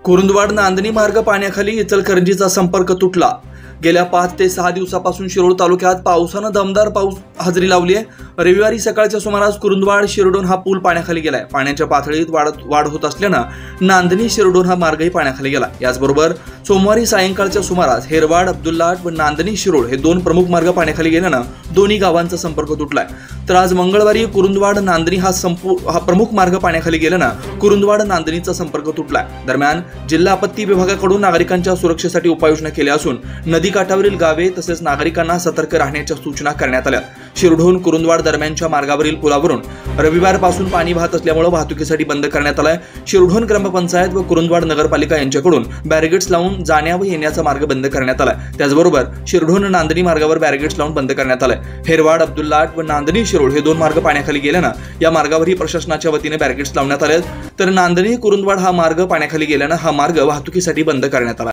कुरुंदवाड नांदणी मार्ग पाण्याखाली इचलकरंजीचा संपर्क तुटला। गेल्या 5 ते 6 दिवसापासून शिरोळ तालुक्यात पावसानं दमदार पाऊस हजेरी लावली आहे। रविवारी सकाळच्या सुमारास कुरुंदवाड शिरडोन हा पूल पाण्याखाली गेलाय। पाण्याच्या पातळीत वाढ होत असल्यानं नांदणी शिरडोन हा मार्गही पाण्याखाली गेला। याचबरोबर सोमवारी सायंकाळच्या सुमारास हेरवाड अब्दुल्लाट व नांदणी शिरोळ हे 2 प्रमुख मार्ग पाण्याखाली गेल्यानं दोन्ही गावांचा संपर्क तुटलाय। तर आज मंगळवारी कुरुंदवाड नांदणी हा प्रमुख मार्ग पाण्याखाली गेल्यानं कुरुंदवाड नांदणीचा संपर्क तुटलाय। दरम्यान जिल्हा आपत्ती विभागाकडून नागरिकांच्या सुरक्षेसाठी उपाययोजना केल्या असून नदी काठावरील गावे तसेच नागरिकांना सतर्क राहण्याच्या सूचना करण्यात आल्या। शिरडोन कुरुंदवाड दरम्यानच्या मार्गावरील पुलावरून रविवारपासून पाणी वाहत असल्यामुळे वाहतुकीसाठी बंद करण्यात आलाय। शिरडोन ग्रामपंचायत व कुरुंदवाड नगरपालिका यांच्याकडून बॅरिगेड्स लावून जाण्या व येण्याचा मार्ग बंद करण्यात आलाय। त्याचबरोबर शिरडोन नांदणी मार्गावर बॅरिगेड्स लावून बंद करण्यात आलाय। हेरवाड अब्दुल्लाट व नांदणी शिरोळ हे 2 मार्ग पाण्याखाली गेल्यानं या मार्गावरही प्रशासनाच्या वतीने बॅरिगेड्स लावण्यात आले। तर नांदणी कुरुंदवाड हा मार्ग पाण्याखाली गेल्यानं हा मार्ग वाहतुकीसाठी बंद करण्यात आला।